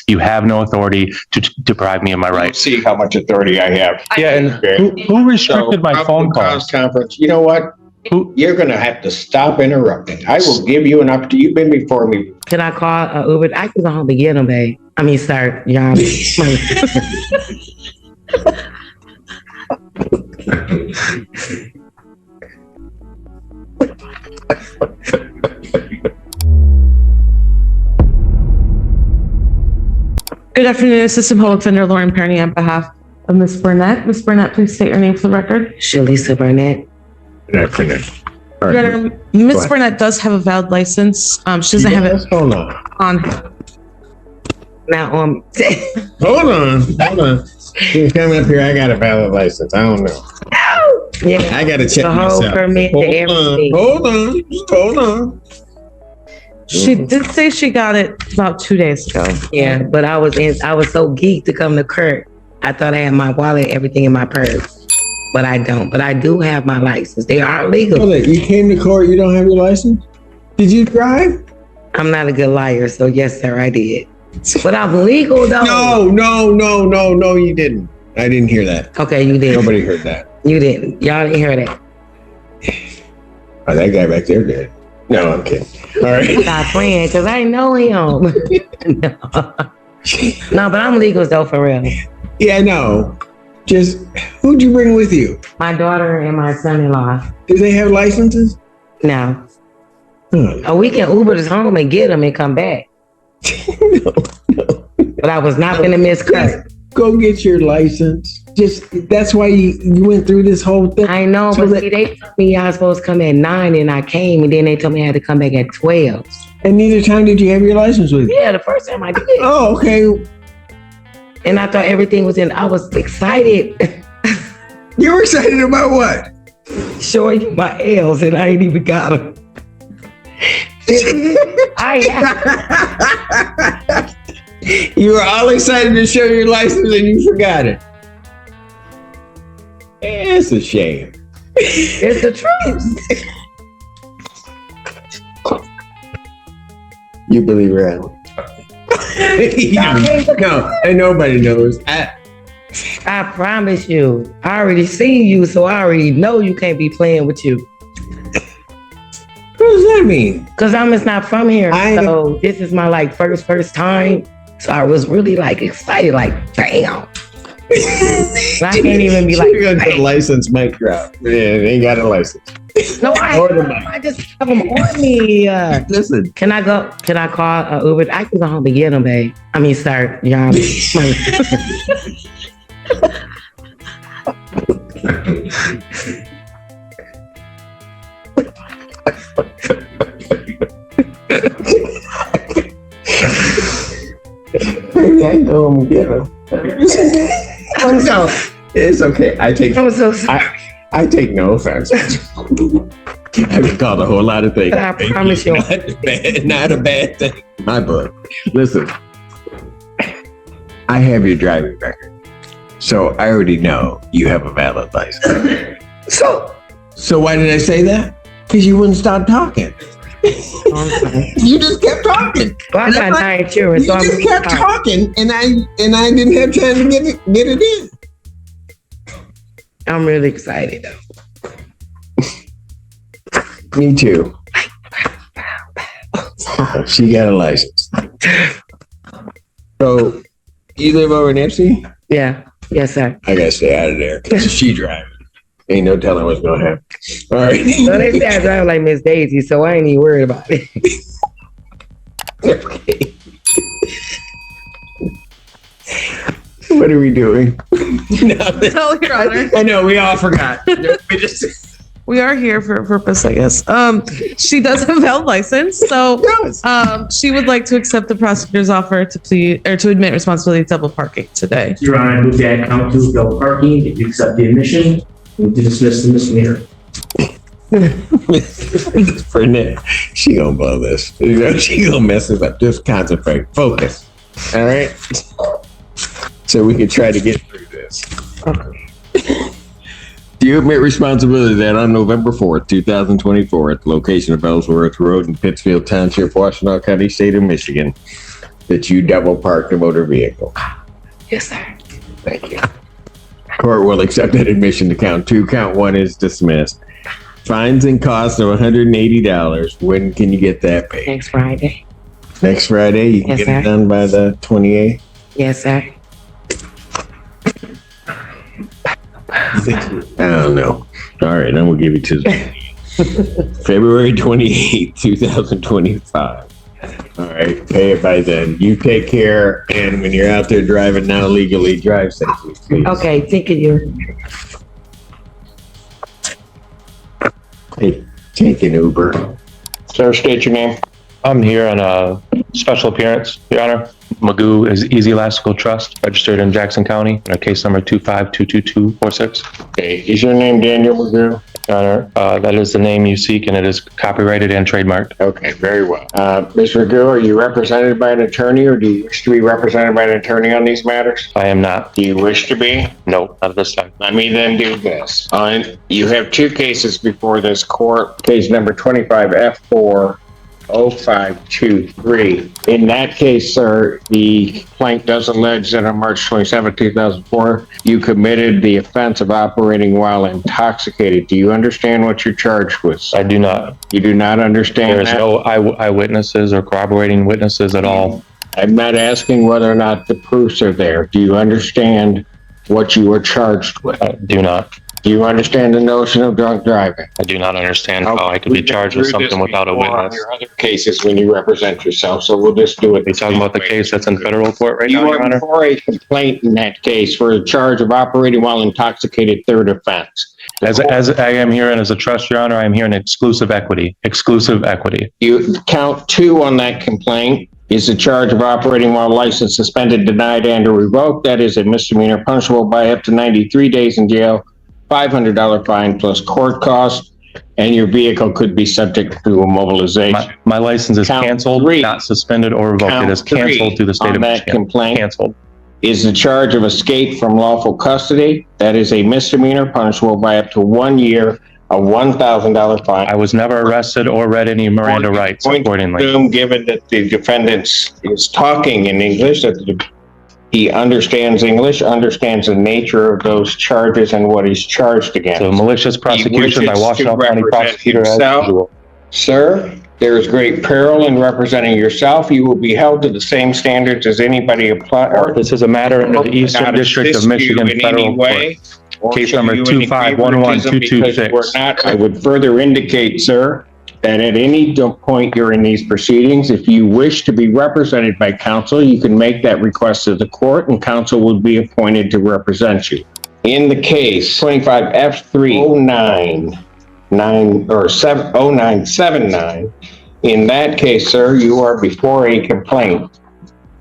You have no authority to deprive me of my rights. See how much authority I have. Yeah, and who restricted my phone calls? Conference. You know what? You're going to have to stop interrupting. I will give you an opportunity. You've been before me. Can I call Uber? I can go home and get him, babe. I mean, sir, Your Honor. Good afternoon, Assistant Public Defender Lauren Perny on behalf of Ms. Burnett. Ms. Burnett, please state your name for the record. Shalisa Burnett. Good afternoon. Ms. Burnett does have a valid license. She doesn't have it Hold on. Now, Hold on. She's coming up here. I got a valid license. I don't know. yeah, I got to check the whole myself. permit to everything. Hold on. She did say she got it about 2 days ago. Yeah, but I was so geeked to come to court. I thought I had my wallet, everything in my purse, but I don't. But I do have my license. They are legal. Hold on. You came to court. You don't have your license? Did you drive? I'm not a good liar, so yes, sir, I did. But I'm legal though. No, you didn't. I didn't hear that. Okay, you did. Nobody heard that. You didn't. Y'all didn't hear that. Oh, that guy back there did. No, I'm kidding. All right. Stop playing, because I know him. No, but I'm legal though, for real. Yeah, no. Just, who'd you bring with you? My daughter and my son-in-law. Do they have licenses? No. No. We can Uber this home and get them and come back. No. But I was not going to miss cut. Go get your license. That's why you went through this whole thing. I know, So but see, they told me I was supposed to come at 9 and I came, and then they told me I had to come back at 12. And neither time did you have your license with you? Yeah, the first time I did. Oh, okay. And I thought everything was in, I was excited. You were excited about what? Showing you my L's, and I ain't even got them. You were all excited to show your license and you forgot it. It's a shame. It's the truth. You believe her, Alan? No, and nobody knows. I promise you. I already seen you, so I already know you can't be playing with you. What does that mean? Because I'm just not from here. So this is my first time. So I was really excited, damn. I can't even be You're gonna get a license mic drop. Yeah, they ain't got a license. No, I just have them on me. Listen. Can I call Uber? I can go home and get them, babe. I mean, sir, Your Honor. I go home and get them. It's okay. I'm so sorry. I take no offense. I've been called a whole lot of things. I promise you. Not a bad thing in my book. Listen, I have your driving record. So I already know you have a valid license. So why did I say that? Because you wouldn't stop talking. You just kept talking. Well, I got 9 children, so you just kept talking, and I didn't have time to get it in. I'm really excited though. Me too. She got a license. So you live over in Ipsy? Yeah. Yes, sir. I gotta stay out of there because she driving. Ain't no telling what's gonna happen. All right. So they say I drive like Miss Daisy, so I ain't even worried about it. Okay. What are we doing? No, Your Honor. I know, we all forgot. We are here for a purpose, I guess. She does have a valid license, so she would like to accept the prosecutor's offer to plead or to admit responsibility of double parking today. Your Honor, I move that count 2 double parking. If you accept the admission, move to dismiss the misdemeanor. Burnett, she gonna blow this. She gonna mess us up. Just concentrate, focus. All right. So we can try to get through this. Do you admit responsibility that on November 4th, 2024, at the location of Ellsworth Road in Pittsfield Township, Washtenaw County, State of Michigan, that you double parked a motor vehicle? Yes, sir. Thank you. Court will accept that admission to count 2. Count 1 is dismissed. Fines and costs of $180. When can you get that paid? Next Friday. Next Friday? You can Yes, get sir. it done by the 28th? Yes, sir. I don't know. All right, then we'll give you to February 28th, 2025. All right, pay it by then. You take care, and when you're out there driving now legally, drive safely, please. Okay, thank you. Hey, take an Uber. Sir, state your name. I'm here on a special appearance, Your Honor. Magoo is Easy Elastical Trust, registered in Jackson County, case number 2522246. Okay, is your name Daniel Magoo? Your Honor, that is the name you seek, and it is copyrighted and trademarked. Okay, very well. Mr. Magoo, are you represented by an attorney, or do you wish to be represented by an attorney on these matters? I am not. Do you wish to be? No, not at this time. Let me then do this. You have 2 cases before this court. Case number 25F40523. In that case, sir, the complaint does allege that on March 27, 2004, you committed the offense of operating while intoxicated. Do you understand what you're charged with, sir? I do not. You do not understand There is that? no eyewitnesses or corroborating witnesses at all. I'm not asking whether or not the proofs are there. Do you understand what you were charged with? I do not. Do you understand the notion of drunk driving? I do not understand how I could be charged with something without a On witness. your other cases when you represent yourself, so we'll just do it. Are you talking about the case that's in federal court right now, You Your are Honor? before a complaint in that case for a charge of operating while intoxicated, third offense. As I am here and as a trust, Your Honor, I am here in exclusive equity. Exclusive equity. You count 2 on that complaint is the charge of operating while license suspended, denied, and or revoked. That is a misdemeanor punishable by up to 93 days in jail, $500 fine plus court costs, and your vehicle could be subject to immobilization. My license is Count canceled, 3. not suspended or revoked. It is Count 3 canceled through the state on of that Michigan. complaint Canceled. is the charge of escape from lawful custody. That is a misdemeanor punishable by up to 1 year, a $1,000 fine. I was never arrested or read any Miranda rights accordingly. Assume, given that the defendant is talking in English, that he understands English, understands the nature of those charges and what he's charged against. So malicious prosecution by wishes Washington to County represent Prosecutor as himself. usual. Sir, there is great peril in representing yourself. You will be held to the same standards as anybody apply. Or This is a matter under the Eastern District of Michigan Federal Court. Case number 2511226. I would further indicate, sir, that at any point during these proceedings, if you wish to be represented by counsel, you can make that request to the court and counsel will be appointed to represent you. In the case 25F30979, in that case, sir, you are before a complaint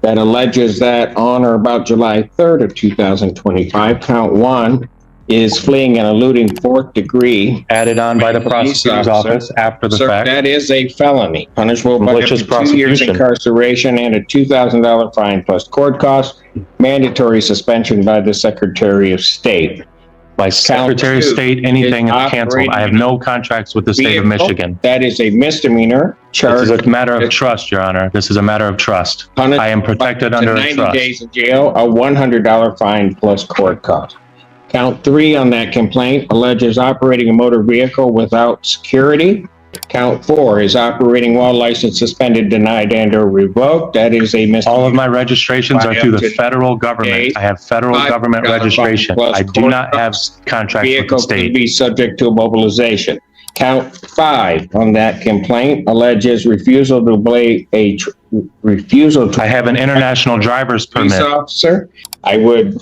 that alleges that on or about July 3rd of 2025, count 1 is fleeing and eluding 4th degree. Added on by the Police prosecutor's officer. office after the Sir, fact. that is a felony, punishable by up Malicious to 2 years prosecution. incarceration and a $2,000 fine plus court costs, mandatory suspension by the Secretary of State. My Secretary of 2 State, anything is is canceled. I have no contracts with the state of Vehicle, Michigan. That is a misdemeanor This charge. is a matter of trust, Your Honor. This is a matter of trust. Punished I am protected by under a 90 trust. days in jail, a $100 fine plus court costs. Count 3 on that complaint alleges operating a motor vehicle without security. Count 4 is operating while license suspended, denied, and or revoked. That is a misdemeanor. All of my registrations are through the federal government. I have federal government registration. I do not have contracts with the Vehicle could state. be subject to mobilization. Count 5 on that complaint alleges refusal to obey refusal to I have an international driver's police permit. officer. I would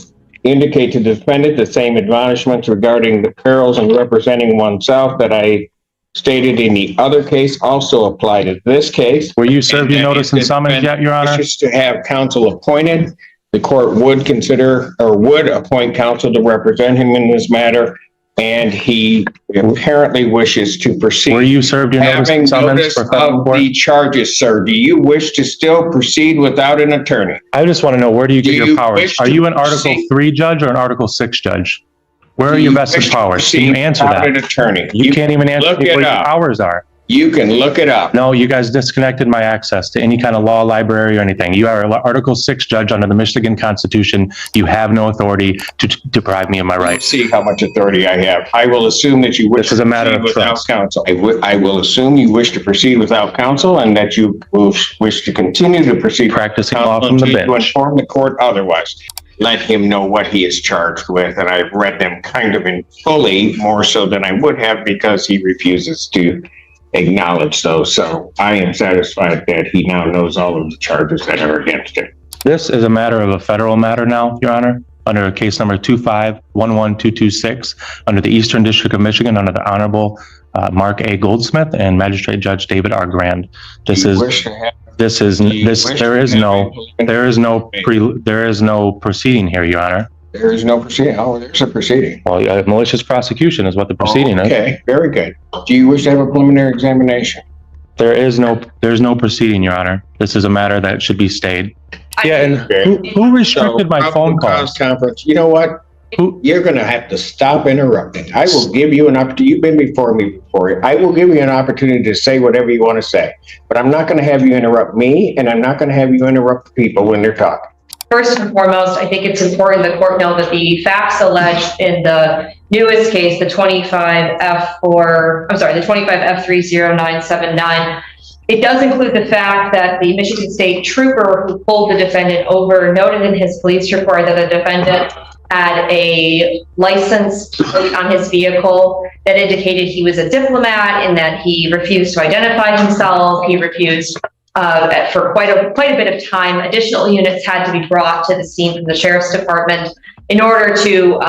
indicate to the defendant the same admonishments regarding the perils in representing oneself that I stated in the other case also apply to this case. Were you served your notice and summons yet, Your Honor? Wishes to have counsel appointed, the court would consider or would appoint counsel to represent him in this matter, and he apparently wishes to proceed. Were you served your notice Having and summons notice for federal of court? the charges, sir, do you wish to still proceed without an attorney? I just want to know, where do you get Do your you powers? wish Are to you an Article proceed? 3 judge or an Article 6 judge? Where are Do your you vested wish to powers? Can you proceed answer without that? an attorney? You can't even answer look me it what your up. powers are. You can look it up. No, you guys disconnected my access to any kind of law library or anything. You are an Article 6 judge under the Michigan Constitution. You have no authority to deprive me of my rights. See how much authority I have. I will assume that you wish This is a matter to of proceed without trust. counsel. I will assume you wish to proceed without counsel and that you will wish to continue to proceed. Practicing law from the To bench. inform the court otherwise. Let him know what he is charged with, and I've read them kind of in fully, more so than I would have, because he refuses to acknowledge those. So I am satisfied that he now knows all of the charges that are against him. This is a matter of a federal matter now, Your Honor, under case number 2511226, under the Eastern District of Michigan, under the Honorable Mark A. Goldsmith and Magistrate Judge David R. Grand. There is no proceeding here, Your Honor. There is no proceeding. Oh, there's a proceeding. Well, malicious prosecution is what the proceeding is. Okay, very good. Do you wish to have a preliminary examination? There's no proceeding, Your Honor. This is a matter that should be stayed. Yeah, and who restricted my phone calls? Conference. You know what? You're going to have to stop interrupting. I will give you an opportunity. You've been before me before. I will give you an opportunity to say whatever you want to say, but I'm not going to have you interrupt me, and I'm not going to have you interrupt people when they're talking. First and foremost, I think it's important the court know that the facts alleged in the newest case, the 25F30979, it does include the fact that the Michigan State trooper who pulled the defendant over noted in his police report that the defendant had a license plate on his vehicle that indicated he was a diplomat and that he refused to identify himself. He refused for quite a bit of time. Additional units had to be brought to the scene from the sheriff's department in order to,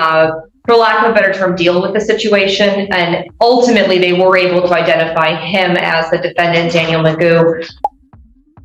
for lack of a better term, deal with the situation. And ultimately, they were able to identify him as the defendant, Daniel Magoo.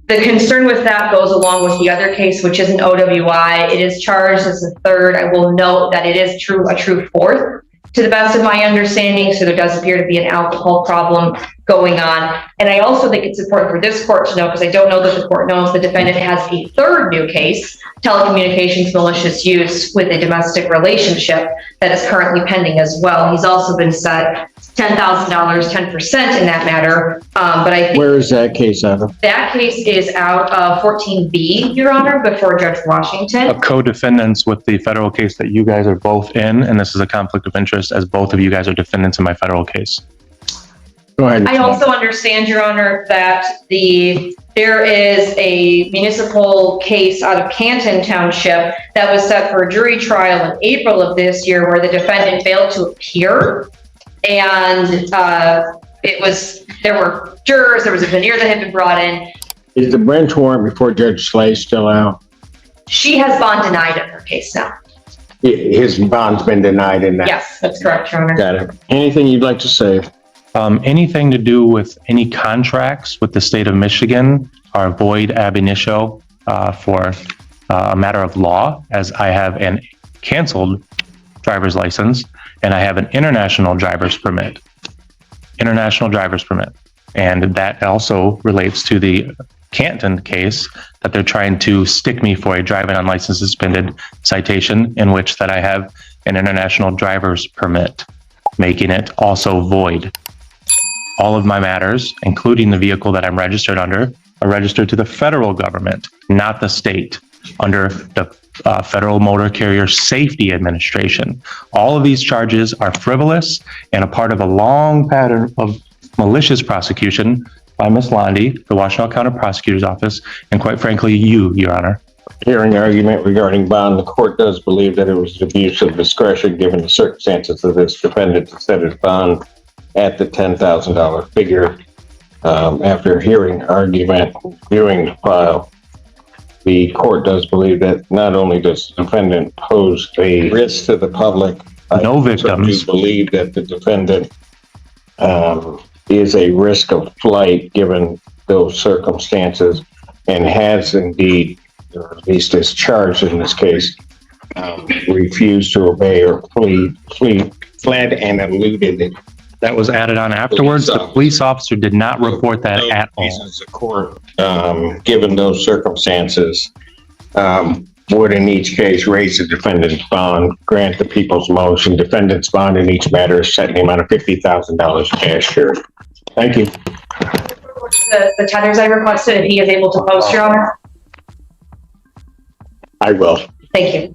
The concern with that goes along with the other case, which is an OWI. It is charged as a third. I will note that it is a true fourth, to the best of my understanding. So there does appear to be an alcohol problem going on. And I also think it's important for this court to know, because I don't know that the court knows, the defendant has a third new case, telecommunications malicious use with a domestic relationship, that is currently pending as well. He's also been set $10,000, 10% in that matter. But I think Where is that case out of? that case is out of 14B, Your Honor, before Judge Washington. Of co-defendants with the federal case that you guys are both in, and this is a conflict of interest as both of you guys are defendants in my federal case. Go ahead. I also understand, Your Honor, that there is a municipal case out of Canton Township that was set for a jury trial in April of this year, where the defendant failed to appear. And there were jurors, there was a veneer that had been brought in. Is the bench warrant before Judge Slay still out? She has bond denied in her case now. His bond's been denied in that. Yes, that's correct, Your Honor. Got it. Anything you'd like to say? Anything to do with any contracts with the state of Michigan are void ab initio for a matter of law, as I have an canceled driver's license and I have an international driver's permit. And that also relates to the Canton case that they're trying to stick me for a driving unlicensed suspended citation, in which that I have an international driver's permit, making it also void. All of my matters, including the vehicle that I'm registered under, are registered to the federal government, not the state, under the Federal Motor Carrier Safety Administration. All of these charges are frivolous and a part of a long pattern of malicious prosecution by Ms. Londy, the Washtenaw County Prosecutor's Office, and quite frankly, you, Your Honor. Hearing argument regarding bond, the court does believe that it was an abuse of discretion given the circumstances of this defendant to set his bond at the $10,000 figure. After hearing argument, viewing the file, the court does believe that not only does the defendant pose a risk to the public, No victims. I believe that the defendant is a risk of flight given those circumstances, and has indeed, or at least is charged in this case, refused to obey or fled and eluded. That was added on afterwards. The police officer did not report that at all. The court, given those circumstances, would in each case raise the defendant's bond, grant the people's motion. Defendant's bond in each matter is set in the amount of $50,000 cash here. Thank you. The tethers I requested, if he is able to post, Your Honor. I will. Thank you.